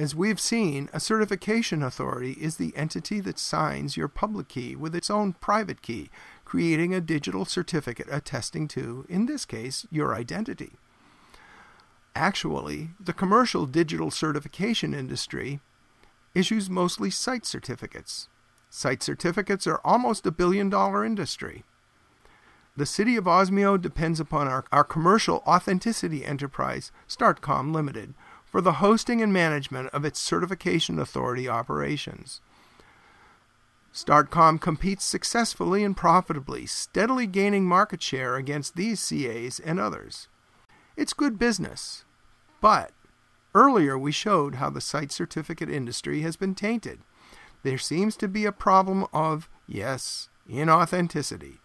As we've seen, a certification authority is the entity that signs your public key with its own private key, creating a digital certificate attesting to, in this case, your identity. Actually, the commercial digital certification industry issues mostly site certificates. Site certificates are almost a billion-dollar industry. The City of Osmio depends upon our commercial authenticity enterprise, StartCom Limited, for the hosting and management of its certification authority operations. StartCom competes successfully and profitably, steadily gaining market share against these CAs and others. It's good business, but earlier we showed how the site certificate industry has been tainted. There seems to be a problem of, yes, inauthenticity.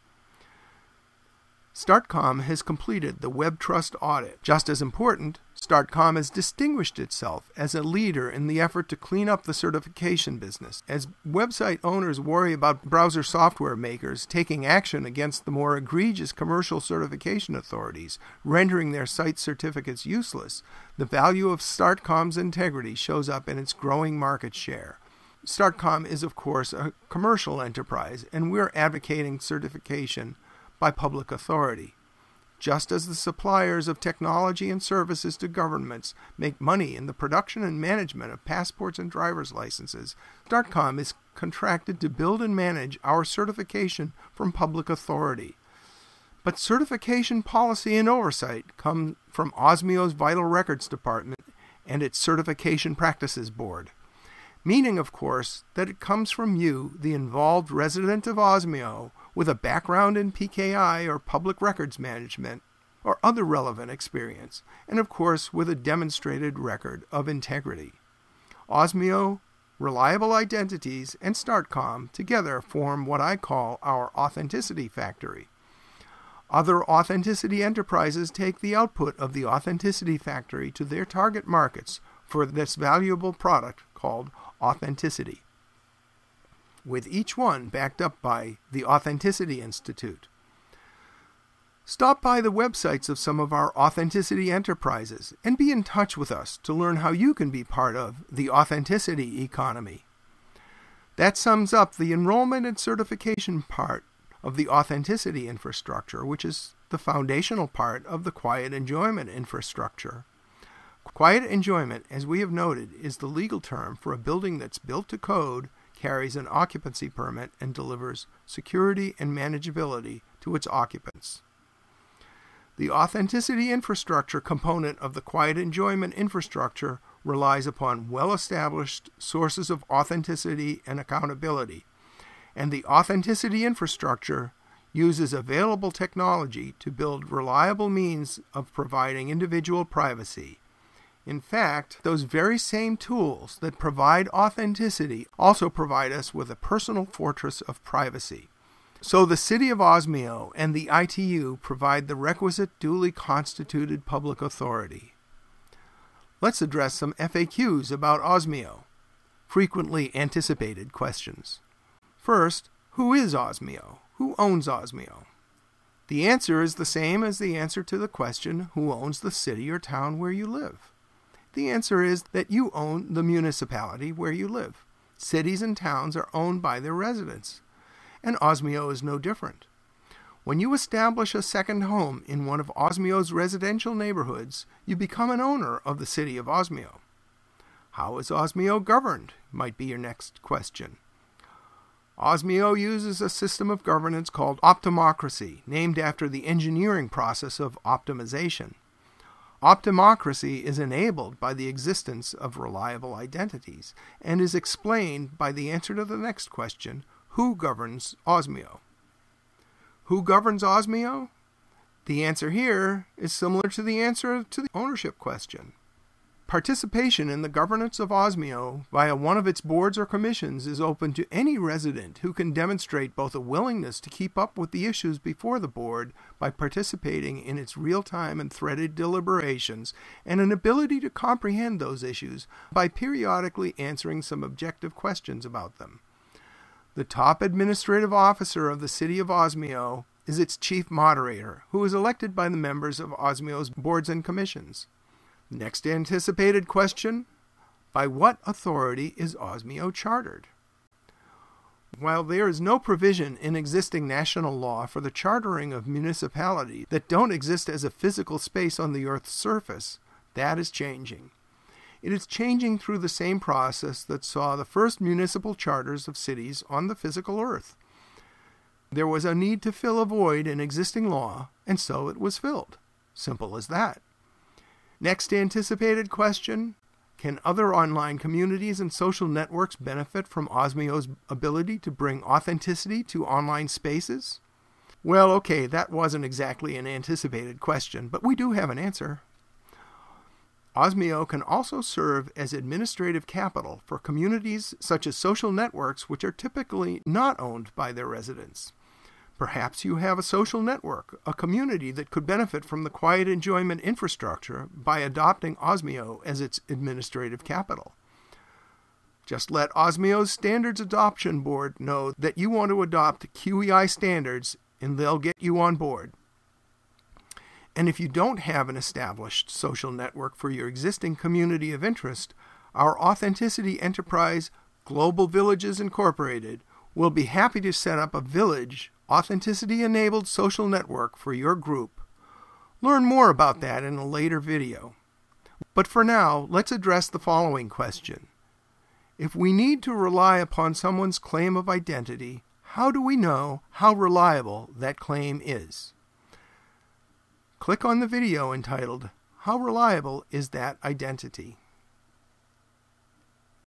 StartCom has completed the Web Trust audit. Just as important, StartCom has distinguished itself as a leader in the effort to clean up the certification business. As website owners worry about browser software makers taking action against the more egregious commercial certification authorities, rendering their site certificates useless, the value of StartCom's integrity shows up in its growing market share. StartCom is, of course, a commercial enterprise, and we're advocating certification by public authority. Just as the suppliers of technology and services to governments make money in the production and management of passports and driver's licenses, StartCom is contracted to build and manage our certification from public authority. But certification policy and oversight come from Osmio's Vital Records Department and its Certification Practices Board. Meaning, of course, that it comes from you, the involved resident of Osmio, with a background in PKI or public records management or other relevant experience, and of course with a demonstrated record of integrity. Osmio, Reliable Identities, and StartCom together form what I call our authenticity factory. Other authenticity enterprises take the output of the authenticity factory to their target markets for this valuable product called authenticity, with each one backed up by the Authenticity Institute. Stop by the websites of some of our authenticity enterprises and be in touch with us to learn how you can be part of the authenticity economy. That sums up the enrollment and certification part of the authenticity infrastructure, which is the foundational part of the quiet enjoyment infrastructure. Quiet enjoyment, as we have noted, is the legal term for a building that's built to code, carries an occupancy permit, and delivers security and manageability to its occupants. The authenticity infrastructure component of the quiet enjoyment infrastructure relies upon well-established sources of authenticity and accountability, and the authenticity infrastructure uses available technology to build reliable means of providing individual privacy. In fact, those very same tools that provide authenticity also provide us with a personal fortress of privacy. So the City of Osmio and the ITU provide the requisite duly constituted public authority. Let's address some FAQs about Osmio, frequently anticipated questions. First, who is Osmio? Who owns Osmio? The answer is the same as the answer to the question, who owns the city or town where you live? The answer is that you own the municipality where you live. Cities and towns are owned by their residents, and Osmio is no different. When you establish a second home in one of Osmio's residential neighborhoods, you become an owner of the City of Osmio. How is Osmio governed? Might be your next question. Osmio uses a system of governance called optimocracy, named after the engineering process of optimization. Optimocracy is enabled by the existence of reliable identities and is explained by the answer to the next question, who governs Osmio? Who governs Osmio? The answer here is similar to the answer to the ownership question. Participation in the governance of Osmio via one of its boards or commissions is open to any resident who can demonstrate both a willingness to keep up with the issues before the board by participating in its real-time and threaded deliberations, and an ability to comprehend those issues by periodically answering some objective questions about them. The top administrative officer of the City of Osmio is its chief moderator, who is elected by the members of Osmio's boards and commissions. Next anticipated question, By what authority is Osmio chartered? While there is no provision in existing national law for the chartering of municipalities that don't exist as a physical space on the Earth's surface, that is changing. It is changing through the same process that saw the first municipal charters of cities on the physical Earth. There was a need to fill a void in existing law, and so it was filled. Simple as that. Next anticipated question: can other online communities and social networks benefit from Osmio's ability to bring authenticity to online spaces? Well, okay, that wasn't exactly an anticipated question, but we do have an answer. Osmio can also serve as administrative capital for communities such as social networks which are typically not owned by their residents. Perhaps you have a social network, a community that could benefit from the quiet enjoyment infrastructure by adopting Osmio as its administrative capital. Just let Osmio's Standards Adoption Board know that you want to adopt QEI standards, and they'll get you on board. And if you don't have an established social network for your existing community of interest, our authenticity enterprise, Global Villages Incorporated, will be happy to set up a village authenticity-enabled social network for your group. Learn more about that in a later video. But for now, let's address the following question. If we need to rely upon someone's claim of identity, how do we know how reliable that claim is? Click on the video entitled, "How Reliable is That Identity?"